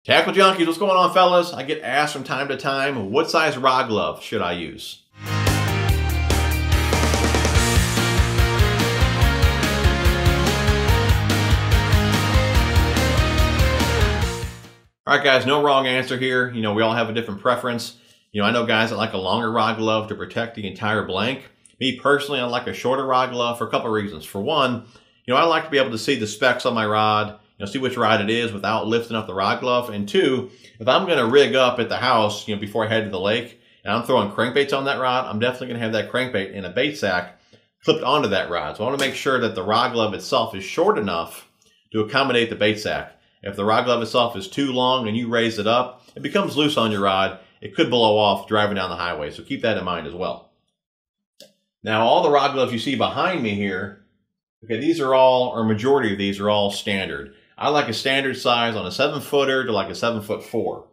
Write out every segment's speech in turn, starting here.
Tackle junkies, what's going on, fellas? I get asked from time to time, what size rod glove should I use? All right, guys, no wrong answer here. You know, we all have a different preference. You know, I know guys that like a longer rod glove to protect the entire blank. Me personally, I like a shorter rod glove for a couple of reasons. For one, you know, I like to be able to see the specs on my rod, you know, see which rod it is without lifting up the rod glove. And two, if I'm going to rig up at the house, you know, before I head to the lake, and I'm throwing crankbaits on that rod, I'm definitely going to have that crankbait in a bait sack clipped onto that rod. So I want to make sure that the rod glove itself is short enough to accommodate the bait sack. If the rod glove itself is too long and you raise it up, it becomes loose on your rod. It could blow off driving down the highway. So keep that in mind as well. Now, all the rod gloves you see behind me here, okay, these are all, or majority of these are all standard. I like a standard size on a 7-footer to like a 7'4".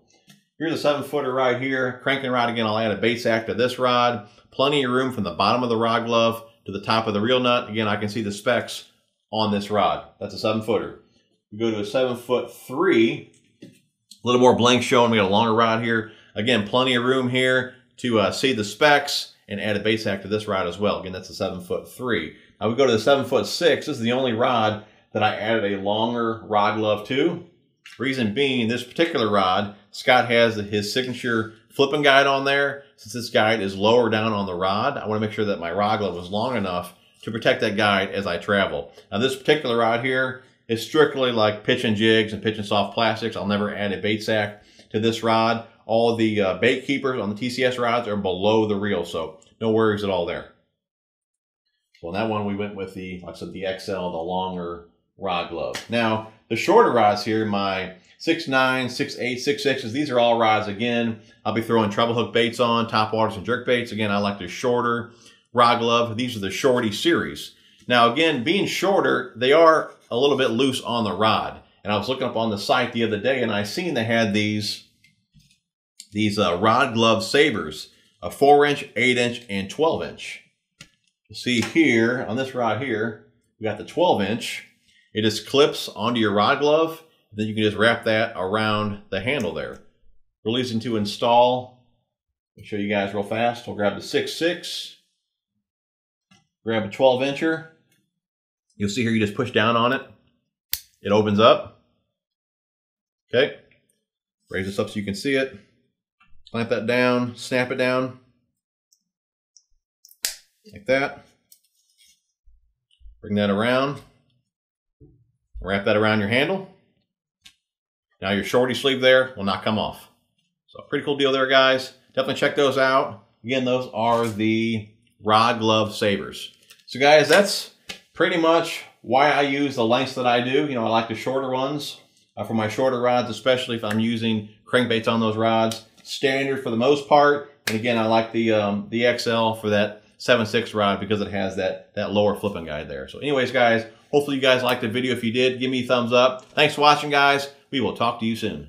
Here's a 7-footer right here. Cranking rod again, I'll add a bait sack to this rod. Plenty of room from the bottom of the rod glove to the top of the reel nut. Again, I can see the specs on this rod. That's a 7-footer. We go to a 7'3", a little more blank showing. We got a longer rod here. Again, plenty of room here to see the specs and add a bait sack to this rod as well. Again, that's a 7'3". Now we go to the 7'6". This is the only rod that I added a longer rod glove to. Reason being, this particular rod, Scott has his signature flipping guide on there. Since this guide is lower down on the rod, I want to make sure that my rod glove is long enough to protect that guide as I travel. Now this particular rod here is strictly like pitch and jigs and pitch and soft plastics. I'll never add a bait sack to this rod. All of the bait keepers on the TCS rods are below the reel, so no worries at all there. So on that one, we went with the, like I said, the XL, the longer rod glove. Now, the shorter rods here, my 6'9", 6'8", 6'6", these are all rods. Again, I'll be throwing treble hook baits on, top waters and jerk baits. Again, I like the shorter rod glove. These are the Shorty series. Now, again, being shorter, they are a little bit loose on the rod. And I was looking up on the site the other day, and I seen they had these rod glove savers, a 4-inch, 8-inch, and 12-inch. You'll see here, on this rod here, we got the 12-inch. It just clips onto your rod glove. Then you can just wrap that around the handle there. Real easy to install. I'll show you guys real fast. We'll grab the 6'6", grab a 12-incher. You'll see here you just push down on it. It opens up. Okay. Raise this up so you can see it. Clamp that down, snap it down. Like that. Bring that around. Wrap that around your handle. Now your shorty sleeve there will not come off. So pretty cool deal there, guys. Definitely check those out. Again, those are the rod glove savers. So guys, that's pretty much why I use the lengths that I do. You know, I like the shorter ones for my shorter rods, especially if I'm using crankbaits on those rods. Standard for the most part. And again, I like the XL for that 7'6" rod because it has that lower flipping guide there. So anyways, guys, hopefully you guys liked the video. If you did, give me a thumbs up. Thanks for watching, guys. We will talk to you soon.